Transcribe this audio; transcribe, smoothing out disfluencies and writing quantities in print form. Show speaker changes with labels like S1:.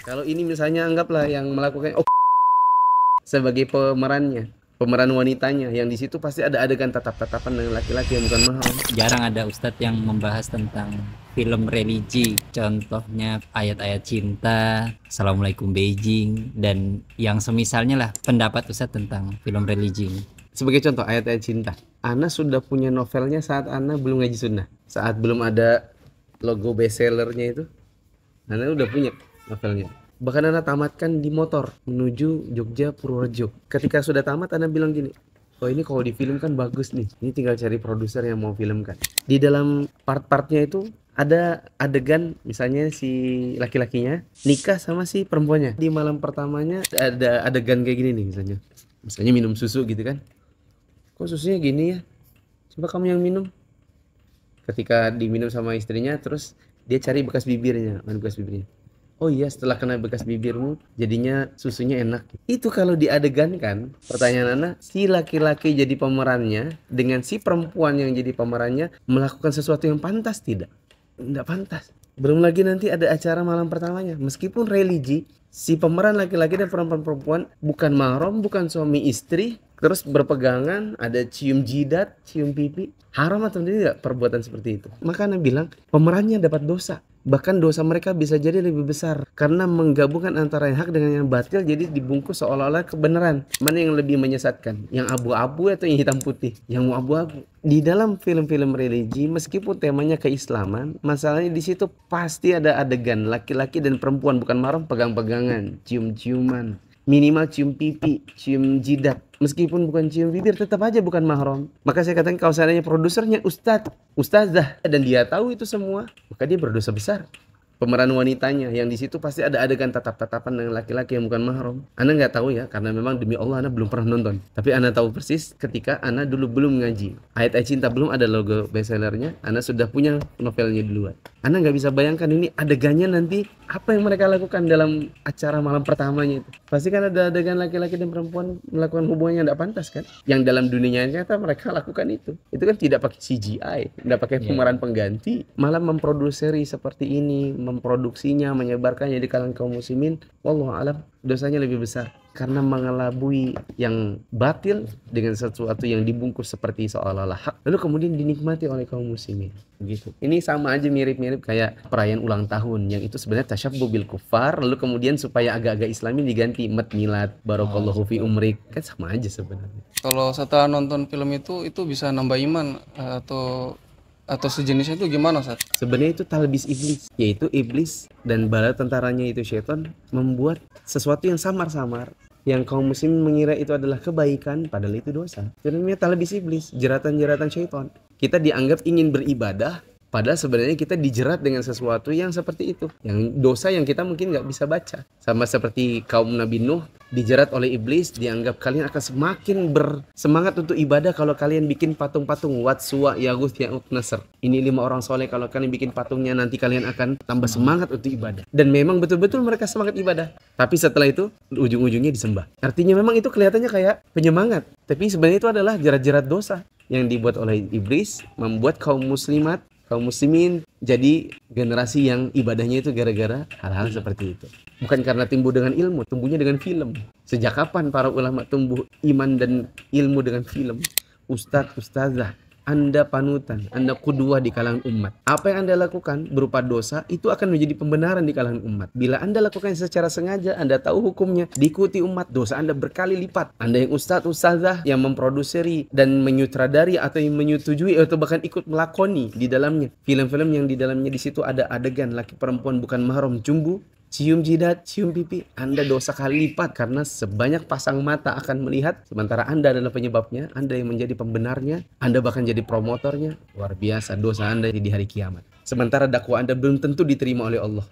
S1: Kalau ini misalnya anggaplah yang melakukan sebagai pemerannya, pemeran wanitanya, yang di situ pasti ada adegan tatap-tatapan dengan laki-laki yang bukan mahram.
S2: Jarang ada ustadz yang membahas tentang film religi, contohnya ayat-ayat cinta, Assalamualaikum Beijing, dan yang semisalnya lah pendapat ustadz tentang film religi.
S1: Sebagai contoh ayat-ayat cinta, Ana sudah punya novelnya saat Ana belum ngaji sunnah, saat belum ada logo bestsellernya itu, Ana udah punya novelnya. Bahkan Ana tamatkan di motor menuju Jogja Purworejo. Ketika sudah tamat, Ana bilang gini, oh ini kalau difilmkan bagus nih, ini tinggal cari produser yang mau filmkan. Di dalam part-partnya itu ada adegan misalnya si laki-lakinya nikah sama si perempuannya. Di malam pertamanya ada adegan kayak gini nih misalnya minum susu gitu kan. Kok susunya gini ya? Coba kamu yang minum. Ketika diminum sama istrinya, terus dia cari bekas bibirnya, mana bekas bibirnya. Oh iya, setelah kena bekas bibirmu, jadinya susunya enak. Itu kalau diadegankan, pertanyaan Ana, si laki-laki jadi pemerannya dengan si perempuan yang jadi pemerannya melakukan sesuatu yang pantas tidak? Tidak pantas. Belum lagi nanti ada acara malam pertamanya. Meskipun religi, si pemeran laki-laki dan perempuan-perempuan bukan mahram, bukan suami istri, terus berpegangan, ada cium jidat, cium pipi. Haram atau tidak perbuatan seperti itu? Maka Ana bilang, pemerannya dapat dosa. Bahkan dosa mereka bisa jadi lebih besar karena menggabungkan antara yang hak dengan yang batil, jadi dibungkus seolah-olah kebenaran. Mana yang lebih menyesatkan? Yang abu-abu atau yang hitam putih? Yang abu-abu. Di dalam film-film religi, meskipun temanya keislaman, masalahnya di situ pasti ada adegan laki-laki dan perempuan bukan mahram pegang-pegangan, cium-ciuman, minimal cium pipi, cium jidat. Meskipun bukan cium bibir, tetap aja bukan mahram. Maka saya katakan kalau seandainya produsernya ustadz, ustazah, dan dia tahu itu semua, maka dia berdosa besar. Pemeran wanitanya yang di situ pasti ada adegan tatap-tatapan dengan laki-laki yang bukan mahram. Ana nggak tahu ya, karena memang demi Allah Ana belum pernah nonton. Tapi Ana tahu persis ketika Ana dulu belum ngaji. Ayat-ayat cinta belum ada logo bestsellernya, Ana sudah punya novelnya duluan. Ana nggak bisa bayangkan ini adegannya nanti apa yang mereka lakukan dalam acara malam pertamanya itu. Pasti kan ada adegan laki-laki dan perempuan melakukan hubungan yang tidak pantas kan? Yang dalam dunia nyata mereka lakukan itu. Itu kan tidak pakai CGI, tidak pakai pemeran pengganti, malah memproduksi seperti ini, memproduksinya, menyebarkannya di kalangan kaum muslimin. Wallahu alam, dosanya lebih besar karena mengelabui yang batil dengan sesuatu yang dibungkus seperti seolah-olah hak, lalu kemudian dinikmati oleh kaum muslimin. Begitu. Ini sama aja mirip-mirip kayak perayaan ulang tahun yang itu sebenarnya tasyabbuh bil kufar, lalu kemudian supaya agak-agak islami diganti mat milad, barakallahu fi umrik. Kan sama aja sebenarnya.
S3: Kalau setelah nonton film itu bisa nambah iman atau sejenisnya itu gimana, Ustaz?
S1: Sebenarnya itu talbis iblis, yaitu iblis dan bala tentaranya itu syaitan membuat sesuatu yang samar-samar yang kaum muslimin mengira itu adalah kebaikan, padahal itu dosa. Sebenarnya talbis iblis, jeratan-jeratan syaitan. Kita dianggap ingin beribadah, padahal sebenarnya kita dijerat dengan sesuatu yang seperti itu, yang dosa yang kita mungkin nggak bisa baca. Sama seperti kaum Nabi Nuh dijerat oleh iblis, dianggap kalian akan semakin bersemangat untuk ibadah kalau kalian bikin patung-patung Wat, Suwa, Yaguth, Ya'uq, Nasr. Ini 5 orang soleh, kalau kalian bikin patungnya nanti kalian akan tambah semangat untuk ibadah. Dan memang betul-betul mereka semangat ibadah. Tapi setelah itu ujung-ujungnya disembah. Artinya memang itu kelihatannya kayak penyemangat, tapi sebenarnya itu adalah jerat-jerat dosa yang dibuat oleh iblis, membuat kaum muslimat, kaum muslimin jadi generasi yang ibadahnya itu gara-gara hal-hal seperti itu. Bukan karena tumbuh dengan ilmu, tumbuhnya dengan film. Sejak kapan para ulama tumbuh iman dan ilmu dengan film? Ustadz, ustazah, Anda panutan, Anda kudwah di kalangan umat. Apa yang Anda lakukan berupa dosa, itu akan menjadi pembenaran di kalangan umat. Bila Anda lakukan secara sengaja, Anda tahu hukumnya, diikuti umat, dosa Anda berkali lipat. Anda yang ustadz, ustazah, yang memproduksi dan menyutradari atau yang menyetujui atau bahkan ikut melakoni di dalamnya film-film yang di dalamnya di situ ada adegan laki perempuan bukan mahram cumbu, cium jidat, cium pipi, Anda dosa kali lipat karena sebanyak pasang mata akan melihat, sementara Anda adalah penyebabnya, Anda yang menjadi pembenarnya, Anda bahkan jadi promotornya. Luar biasa dosa Anda di hari kiamat. Sementara dakwah Anda belum tentu diterima oleh Allah.